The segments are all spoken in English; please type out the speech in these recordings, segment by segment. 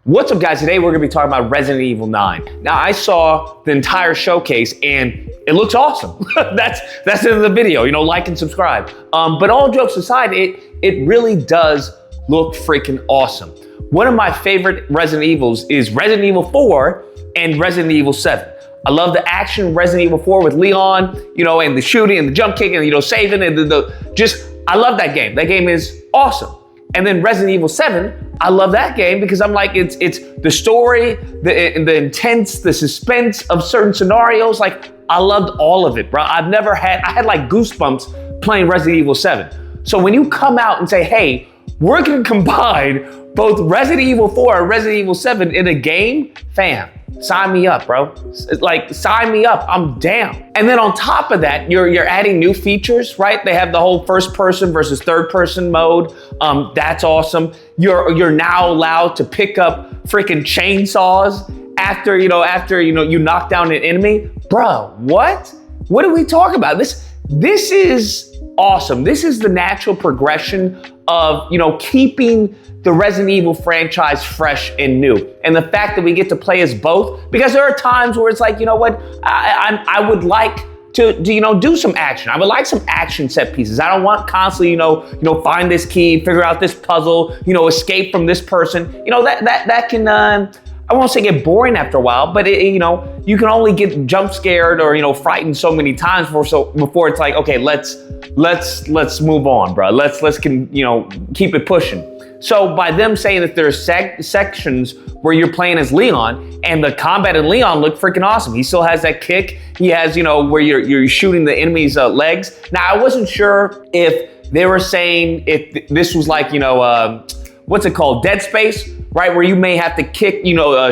What's up, guys? Today we're gonna be talking about Resident Evil 9. Now, I saw the entire showcase and it looks awesome. That's the end of the video, like and subscribe. But all jokes aside, it really does look freaking awesome. One of my favorite Resident Evils is Resident Evil 4 and Resident Evil 7. I love the action Resident Evil 4 with Leon, and the shooting and the jump kick and, saving and I love that game. That game is awesome. And then Resident Evil 7, I love that game because I'm like, it's the story, the intense, the suspense of certain scenarios. Like, I loved all of it, bro. I had like goosebumps playing Resident Evil 7. So when you come out and say, hey, we're gonna combine both Resident Evil 4 and Resident Evil 7 in a game, fam, sign me up, bro. Like, sign me up, I'm down. And then on top of that, you're adding new features, right? They have the whole first person versus third person mode. That's awesome. You're now allowed to pick up freaking chainsaws after you knock down an enemy. Bro, what? What are we talking about? This is awesome. This is the natural progression of, keeping the Resident Evil franchise fresh and new. And the fact that we get to play as both, because there are times where it's like, I would like to do some action. I would like some action set pieces. I don't want constantly, find this key, figure out this puzzle, escape from this person. That can, I won't say get boring after a while, but you can only get jump scared or, frightened so many times before it's like, okay, let's move on, bro. Let's keep it pushing. So by them saying that there's sections where you're playing as Leon, and the combat in Leon looked freaking awesome. He still has that kick. He has, where you're shooting the enemy's legs. Now, I wasn't sure if they were saying if this was like, what's it called? Dead Space, right? Where you may have to kick,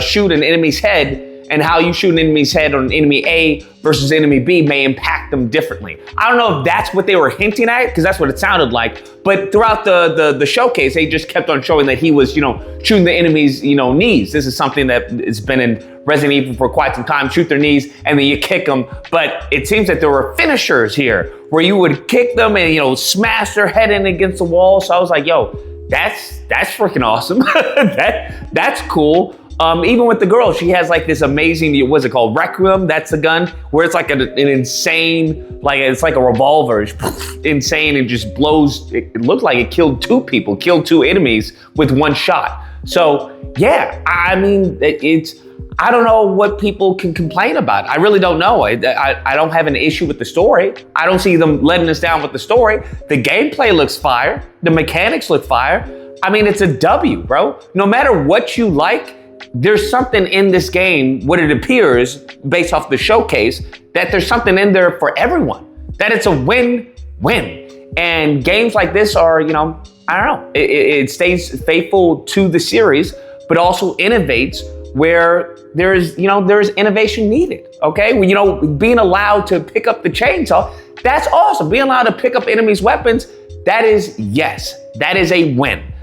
shoot an enemy's head, and how you shoot an enemy's head on enemy A versus enemy B may impact them differently. I don't know if that's what they were hinting at, because that's what it sounded like. But throughout the showcase, they just kept on showing that he was, shooting the enemy's, knees. This is something that has been in Resident Evil for quite some time. Shoot their knees and then you kick them. But it seems that there were finishers here where you would kick them and, smash their head in against the wall. So I was like, yo, that's freaking awesome. That's cool. Even with the girl, she has like this amazing, what's it called? Requiem, that's the gun, where it's like an insane, like it's like a revolver, insane, and just blows, it looked like it killed two enemies with one shot. So yeah, I mean, I don't know what people can complain about. I really don't know. I don't have an issue with the story. I don't see them letting us down with the story. The gameplay looks fire. The mechanics look fire. I mean, it's a W, bro. No matter what you like, there's something in this game, what it appears based off the showcase, that there's something in there for everyone, that it's a win-win. And games like this are, I don't know, it stays faithful to the series, but also innovates where there's innovation needed, okay? Being allowed to pick up the chainsaw, that's awesome. Being allowed to pick up enemies' weapons, that is a win.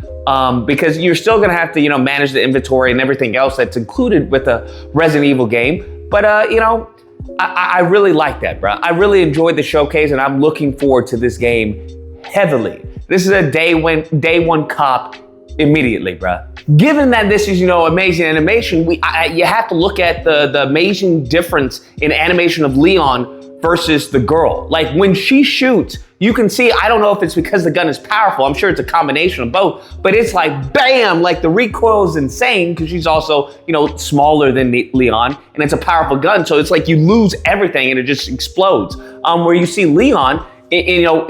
Because you're still gonna have to, manage the inventory and everything else that's included with a Resident Evil game. But, I really like that, bro. I really enjoyed the showcase, and I'm looking forward to this game heavily. This is a day one cop immediately, bro. Given that this is, amazing animation, you have to look at the amazing difference in animation of Leon versus the girl. Like, when she shoots, you can see, I don't know if it's because the gun is powerful, I'm sure it's a combination of both, but it's like, bam, like the recoil is insane because she's also, smaller than Leon, and it's a powerful gun, so it's like you lose everything and it just explodes. Where you see Leon,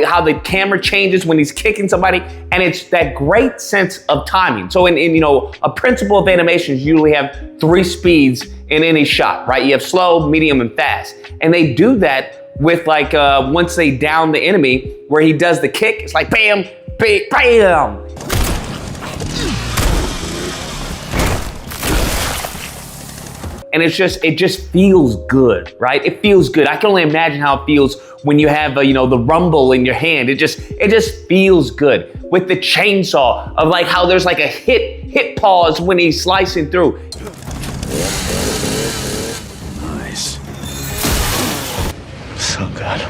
how the camera changes when he's kicking somebody, and it's that great sense of timing. So in a principle of animations, you usually have 3 speeds in any shot, right? You have slow, medium, and fast. And they do that with like, once they down the enemy, where he does the kick, it's like bam, bam, bam. And it just feels good, right? It feels good. I can only imagine how it feels when you have, the rumble in your hand. It just feels good. With the chainsaw, of like how there's like a hit pause when he's slicing through. Nice. So good.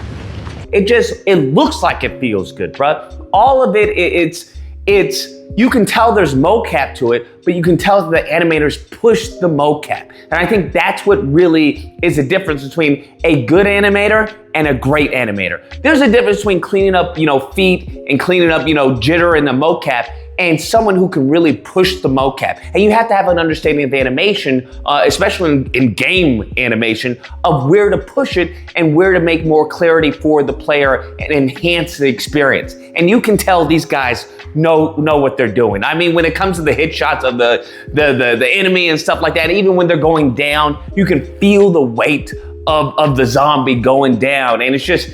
It looks like it feels good, bro. All of it, you can tell there's mocap to it, but you can tell that the animators push the mocap. And I think that's what really is the difference between a good animator and a great animator. There's a difference between cleaning up, feet and cleaning up, jitter in the mocap, and someone who can really push the mocap. And you have to have an understanding of animation, especially in game animation, of where to push it and where to make more clarity for the player and enhance the experience. And you can tell these guys know what they're doing. I mean, when it comes to the hit shots of the enemy and stuff like that, even when they're going down, you can feel the weight of the zombie going down. And it's just,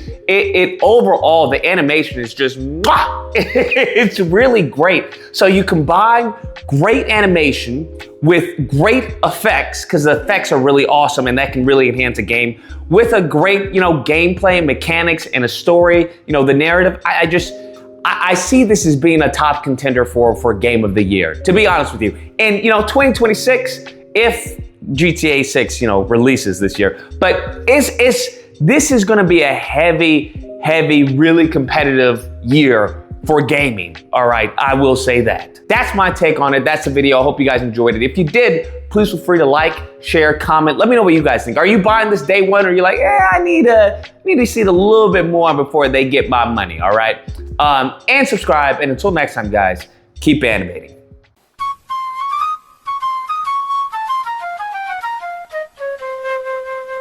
overall, the animation is just, it's really great. So you combine great animation with great effects, because the effects are really awesome and that can really enhance a game, with a great, gameplay, mechanics, and a story, the narrative. I see this as being a top contender for Game of the Year, to be honest with you. And 2026, if GTA 6, releases this year, but this is going to be a heavy, really competitive year for gaming. All right, I will say that. That's my take on it. That's the video. I hope you guys enjoyed it. If you did, please feel free to like, share, comment. Let me know what you guys think. Are you buying this day one, or are you like, I need to see it a little bit more before they get my money? All right, and subscribe. And until next time, guys, keep animating.